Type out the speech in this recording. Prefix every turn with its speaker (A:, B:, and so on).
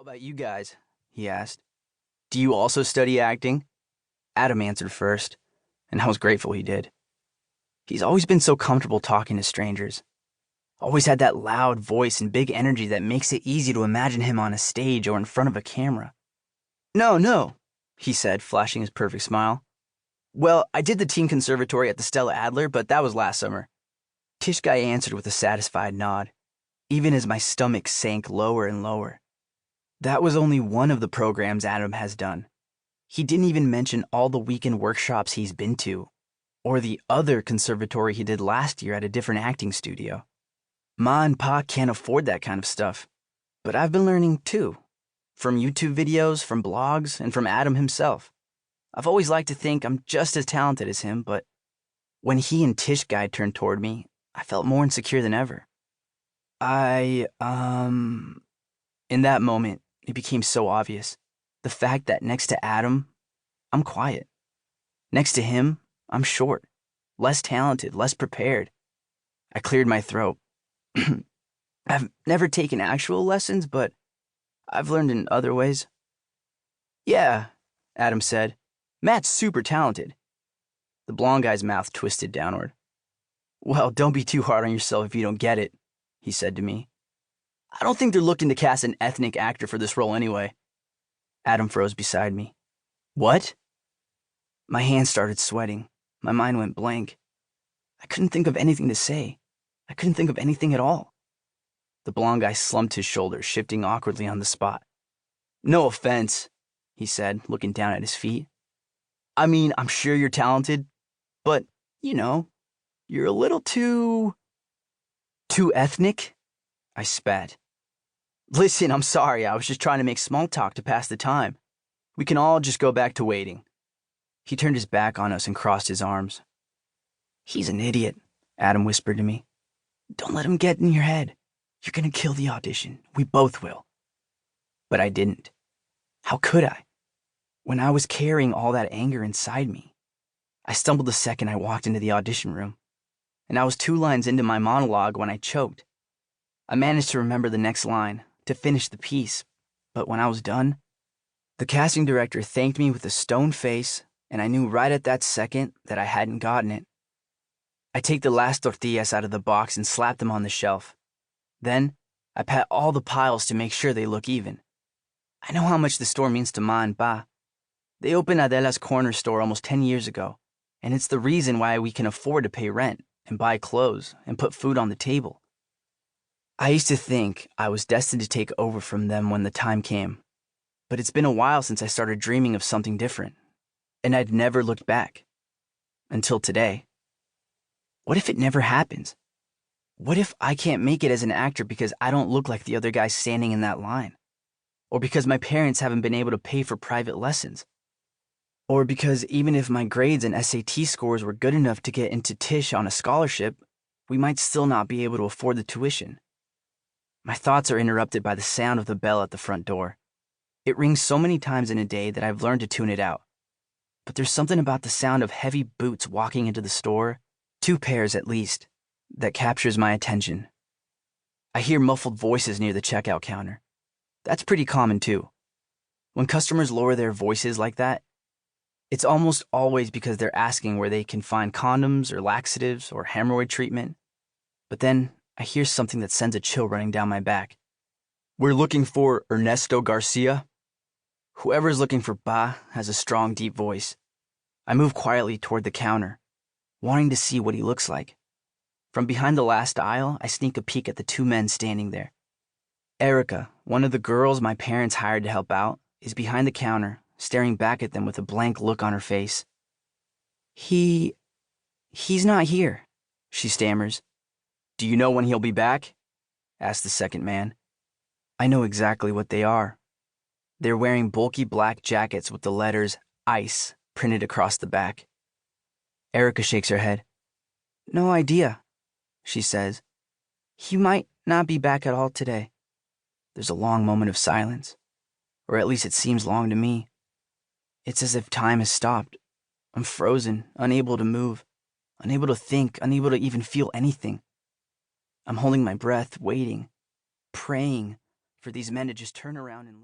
A: about you guys?" he asked. "Do you also study acting?" Adam answered first, and I was grateful he did. He's always been so comfortable talking to strangers. Always had that loud voice and big energy that makes it easy to imagine him on a stage or in front of a camera. No, he said, flashing his perfect smile. "Well, I did the teen conservatory at the Stella Adler, but that was last summer." Tishkai answered with a satisfied nod, even as my stomach sank lower and lower. That was only one of the programs Adam has done. He didn't even mention all the weekend workshops he's been to, or the other conservatory he did last year at a different acting studio. Ma and Pa can't afford that kind of stuff, but I've been learning too, from YouTube videos, from blogs, and from Adam himself. I've always liked to think I'm just as talented as him, but when he and Tishkai turned toward me, I felt more insecure than ever. In that moment, it became so obvious. The fact that next to Adam, I'm quiet. Next to him, I'm short, less talented, less prepared. I cleared my throat. I've never taken actual lessons, but I've learned in other ways. "Yeah," Adam said. "Matt's super talented." The blonde guy's mouth twisted downward. "Well, don't be too hard on yourself if you don't get it," he said to me. "I don't think they're looking to cast an ethnic actor for this role anyway." Adam froze beside me. "What?" My hands started sweating. My mind went blank. I couldn't think of anything to say. I couldn't think of anything at all. The blonde guy slumped his shoulders, shifting awkwardly on the spot. "No offense," he said, looking down at his feet. "I mean, I'm sure you're talented, but, you're a little too ethnic?" I spat. "Listen, I'm sorry. I was just trying to make small talk to pass the time. We can all just go back to waiting." He turned his back on us and crossed his arms. "He's an idiot," Adam whispered to me. "Don't let him get in your head. You're gonna kill the audition. We both will." But I didn't. How could I? When I was carrying all that anger inside me. I stumbled the second I walked into the audition room, and I was 2 lines into my monologue when I choked. I managed to remember the next line, to finish the piece, but when I was done, the casting director thanked me with a stone face, and I knew right at that second that I hadn't gotten it. I take the last tortillas out of the box and slap them on the shelf. Then, I pat all the piles to make sure they look even. I know how much the store means to Ma and Pa. They opened Adela's corner store almost 10 years ago, and it's the reason why we can afford to pay rent and buy clothes and put food on the table. I used to think I was destined to take over from them when the time came, but it's been a while since I started dreaming of something different, and I'd never looked back. Until today. What if it never happens? What if I can't make it as an actor because I don't look like the other guy standing in that line? Or because my parents haven't been able to pay for private lessons? Or because even if my grades and SAT scores were good enough to get into Tisch on a scholarship, we might still not be able to afford the tuition? My thoughts are interrupted by the sound of the bell at the front door. It rings so many times in a day that I've learned to tune it out. But there's something about the sound of heavy boots walking into the store, 2 pairs at least, that captures my attention. I hear muffled voices near the checkout counter. That's pretty common too. When customers lower their voices like that, it's almost always because they're asking where they can find condoms or laxatives or hemorrhoid treatment. But then I hear something that sends a chill running down my back. "We're looking for Ernesto Garcia." Whoever's looking for Pa has a strong, deep voice. I move quietly toward the counter, wanting to see what he looks like. From behind the last aisle, I sneak a peek at the 2 men standing there. Erica, one of the girls my parents hired to help out, is behind the counter, staring back at them with a blank look on her face. He's not here," she stammers. "Do you know when he'll be back?" asks the second man. I know exactly what they are. They're wearing bulky black jackets with the letters ICE printed across the back. Erica shakes her head. "No idea," she says. "He might not be back at all today." There's a long moment of silence, or at least it seems long to me. It's as if time has stopped. I'm frozen, unable to move, unable to think, unable to even feel anything. I'm holding my breath, waiting, praying for these men to just turn around and leave.